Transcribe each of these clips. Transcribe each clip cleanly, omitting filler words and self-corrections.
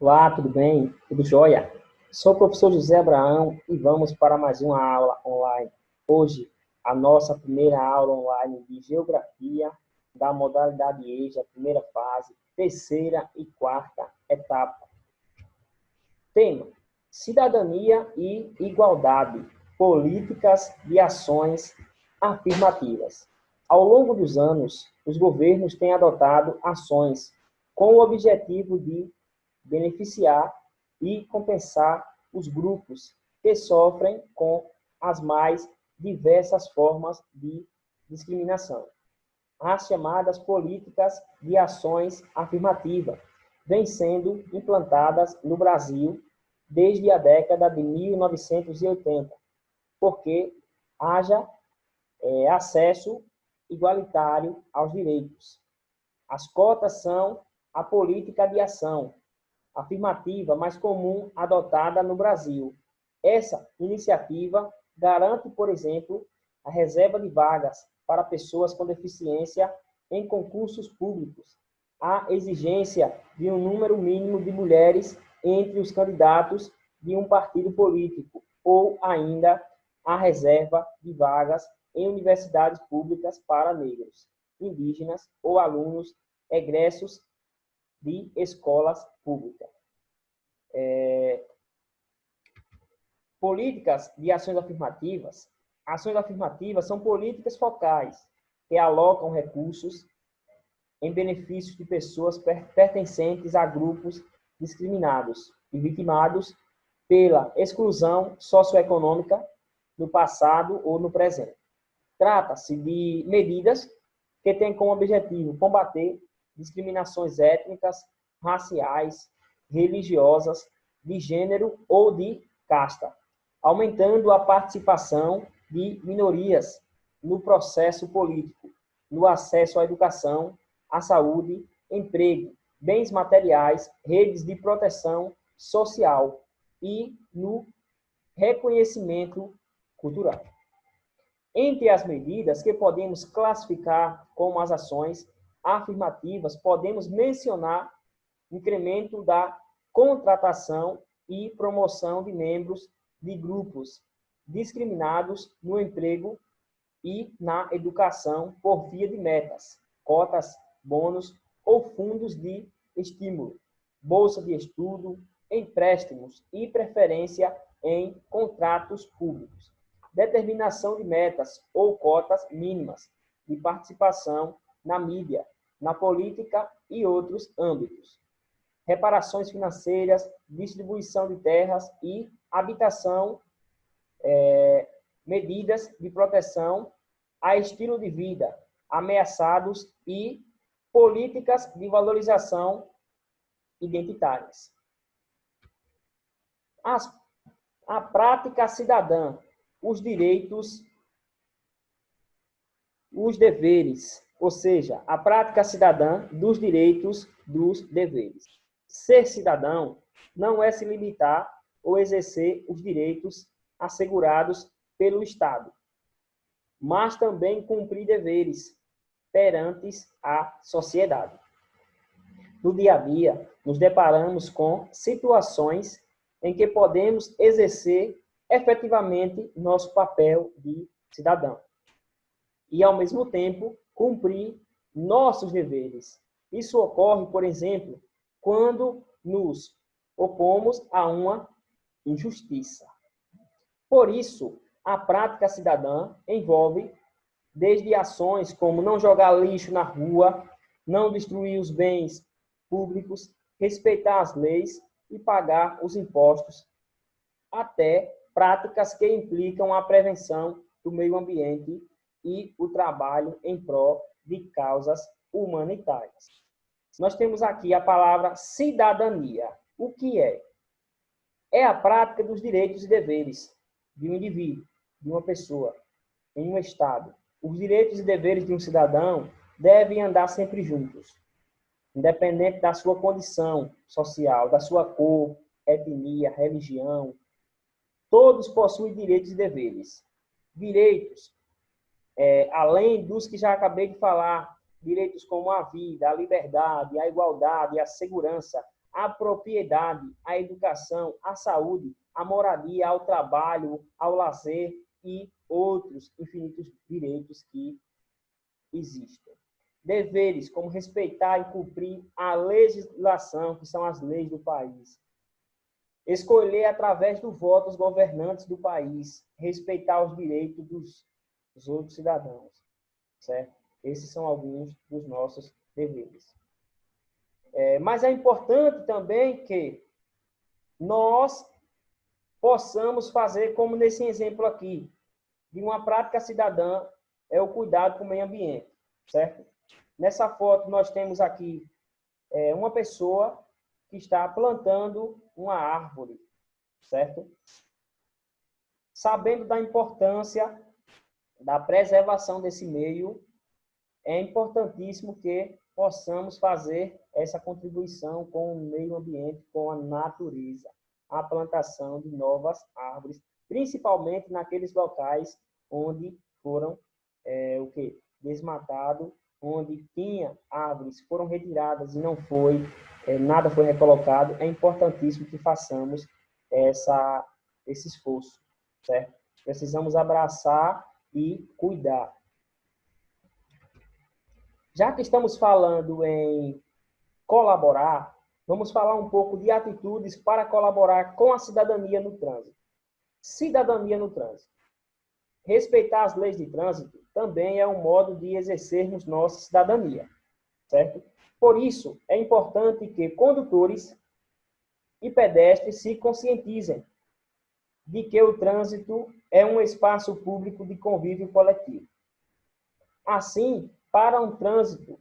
Olá, tudo bem? Tudo jóia? Sou o professor José Abraão e vamos para mais uma aula online. Hoje, a nossa primeira aula online de Geografia da modalidade EJA, primeira fase, terceira e quarta etapa. Tema: Cidadania e Igualdade, políticas de ações afirmativas. Ao longo dos anos, os governos têm adotado ações com o objetivo de beneficiar e compensar os grupos que sofrem com as mais diversas formas de discriminação. As chamadas políticas de ações afirmativas vêm sendo implantadas no Brasil desde a década de 1980, porque haja acesso igualitário aos direitos. As cotas são a política de ação afirmativa mais comum adotada no Brasil. Essa iniciativa garante, por exemplo, a reserva de vagas para pessoas com deficiência em concursos públicos, a exigência de um número mínimo de mulheres entre os candidatos de um partido político, ou ainda a reserva de vagas em universidades públicas para negros, indígenas ou alunos egressos de escolas públicas. Políticas de ações afirmativas. Ações afirmativas são políticas focais que alocam recursos em benefício de pessoas pertencentes a grupos discriminados e vitimados pela exclusão socioeconômica no passado ou no presente. Trata-se de medidas que têm como objetivo combater discriminações étnicas, raciais, religiosas, de gênero ou de casta, aumentando a participação de minorias no processo político, no acesso à educação, à saúde, emprego, bens materiais, redes de proteção social e no reconhecimento cultural. Entre as medidas que podemos classificar como as ações afirmativas, podemos mencionar o incremento da contratação e promoção de membros de grupos discriminados no emprego e na educação por via de metas, cotas, bônus ou fundos de estímulo, bolsa de estudo, empréstimos e preferência em contratos públicos, determinação de metas ou cotas mínimas de participação na mídia, na política e outros âmbitos. Reparações financeiras, distribuição de terras e habitação, medidas de proteção a estilo de vida ameaçados e políticas de valorização identitárias. A prática cidadã, os direitos, os deveres, ou seja, a prática cidadã dos direitos, dos deveres. Ser cidadão não é se limitar ou exercer os direitos assegurados pelo Estado, mas também cumprir deveres perante a sociedade. No dia a dia, nos deparamos com situações em que podemos exercer efetivamente nosso papel de cidadão e, ao mesmo tempo, cumprir nossos deveres. Isso ocorre, por exemplo, quando nos opomos a uma injustiça. Por isso, a prática cidadã envolve desde ações como não jogar lixo na rua, não destruir os bens públicos, respeitar as leis e pagar os impostos, até práticas que implicam a prevenção do meio ambiente e o trabalho em prol de causas humanitárias. Nós temos aqui a palavra cidadania. O que é? É a prática dos direitos e deveres de um indivíduo, de uma pessoa, em um Estado. Os direitos e deveres de um cidadão devem andar sempre juntos, independente da sua condição social, da sua cor, etnia, religião. Todos possuem direitos e deveres. Direitos, além dos que já acabei de falar, direitos como a vida, a liberdade, a igualdade, a segurança, à propriedade, à educação, à saúde, à moradia, ao trabalho, ao lazer e outros infinitos direitos que existem. Deveres, como respeitar e cumprir a legislação, que são as leis do país. Escolher através do voto os governantes do país. Respeitar os direitos dos outros cidadãos. Certo? Esses são alguns dos nossos deveres. Mas é importante também que nós possamos fazer, como nesse exemplo aqui, de uma prática cidadã, é o cuidado com o meio ambiente, certo? Nessa foto, nós temos aqui uma pessoa que está plantando uma árvore, certo? Sabendo da importância da preservação desse meio, é importantíssimo que possamos fazer essa contribuição com o meio ambiente, com a natureza, a plantação de novas árvores, principalmente naqueles locais onde foram desmatados, onde tinha árvores, foram retiradas e não foi, nada foi recolocado. É importantíssimo que façamos esse esforço, certo? Precisamos abraçar e cuidar. Já que estamos falando em colaborar, vamos falar um pouco de atitudes para colaborar com a cidadania no trânsito. Cidadania no trânsito. Respeitar as leis de trânsito também é um modo de exercermos nossa cidadania, certo? Por isso, é importante que condutores e pedestres se conscientizem de que o trânsito é um espaço público de convívio coletivo. Assim, para um trânsito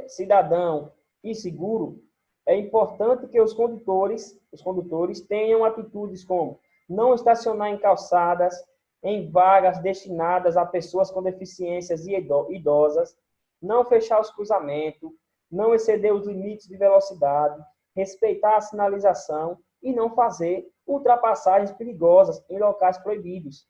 cidadão e seguro, é importante que os condutores tenham atitudes como não estacionar em calçadas, em vagas destinadas a pessoas com deficiências e idosas, não fechar os cruzamentos, não exceder os limites de velocidade, respeitar a sinalização e não fazer ultrapassagens perigosas em locais proibidos.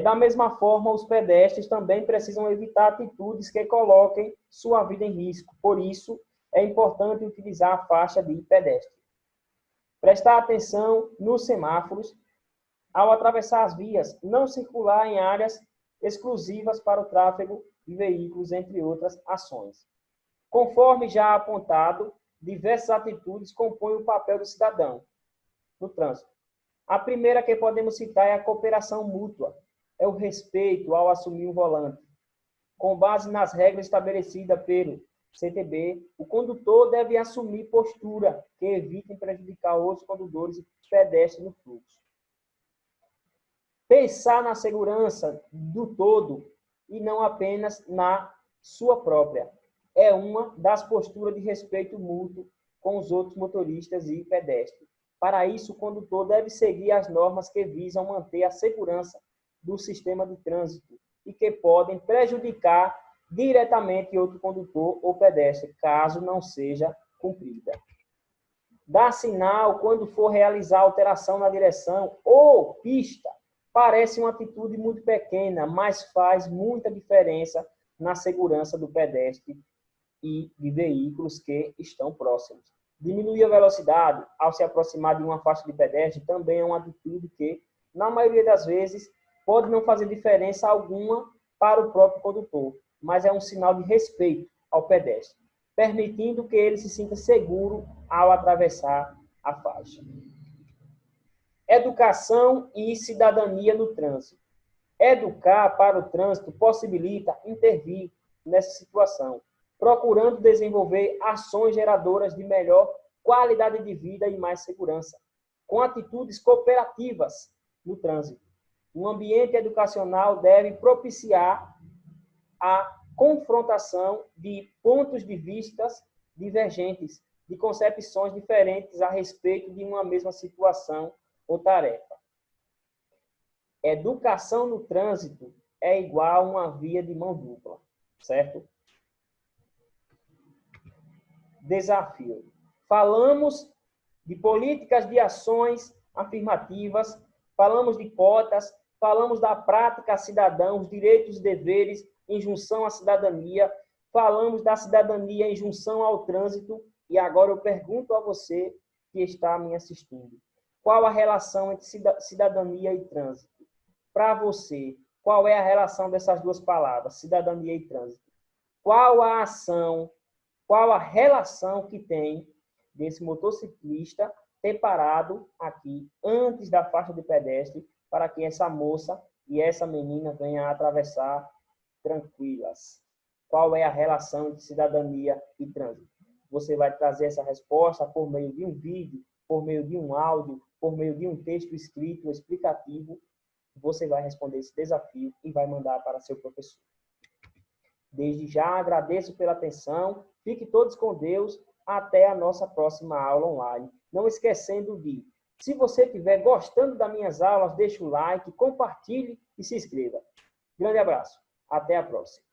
Da mesma forma, os pedestres também precisam evitar atitudes que coloquem sua vida em risco. Por isso, é importante utilizar a faixa de pedestre. Prestar atenção nos semáforos. Ao atravessar as vias, não circular em áreas exclusivas para o tráfego de veículos, entre outras ações. Conforme já apontado, diversas atitudes compõem o papel do cidadão no trânsito. A primeira que podemos citar é a cooperação mútua, é o respeito ao assumir o volante. Com base nas regras estabelecidas pelo CTB, o condutor deve assumir postura que evitem prejudicar outros condutores e pedestres no fluxo. Pensar na segurança do todo e não apenas na sua própria. É uma das posturas de respeito mútuo com os outros motoristas e pedestres. Para isso, o condutor deve seguir as normas que visam manter a segurança do sistema de trânsito e que podem prejudicar diretamente outro condutor ou pedestre, caso não seja cumprida. Dar sinal quando for realizar alteração na direção ou pista parece uma atitude muito pequena, mas faz muita diferença na segurança do pedestre e de veículos que estão próximos. Diminuir a velocidade ao se aproximar de uma faixa de pedestre também é uma atitude que, na maioria das vezes, pode não fazer diferença alguma para o próprio condutor, mas é um sinal de respeito ao pedestre, permitindo que ele se sinta seguro ao atravessar a faixa. Educação e cidadania no trânsito. Educar para o trânsito possibilita intervir nessa situação, procurando desenvolver ações geradoras de melhor qualidade de vida e mais segurança, com atitudes cooperativas no trânsito. Um ambiente educacional deve propiciar a confrontação de pontos de vista divergentes, de concepções diferentes a respeito de uma mesma situação ou tarefa. Educação no trânsito é igual a uma via de mão dupla, certo? Desafio. Falamos de políticas de ações afirmativas, falamos de cotas, falamos da prática cidadã, os direitos e deveres em junção à cidadania, falamos da cidadania em junção ao trânsito E agora eu pergunto a você que está me assistindo. Qual a relação entre cidadania e trânsito? Para você, qual é a relação dessas duas palavras, cidadania e trânsito? Qual a ação, qual a relação que tem desse motociclista ter parado aqui antes da faixa de pedestre para que essa moça e essa menina venham atravessar tranquilas? Qual é a relação entre cidadania e trânsito? Você vai trazer essa resposta por meio de um vídeo, por meio de um áudio, por meio de um texto escrito explicativo. Você vai responder esse desafio e vai mandar para seu professor. Desde já agradeço pela atenção. Fiquem todos com Deus. Até a nossa próxima aula online. Não esquecendo de, se você estiver gostando das minhas aulas, deixe o like, compartilhe e se inscreva. Grande abraço. Até a próxima.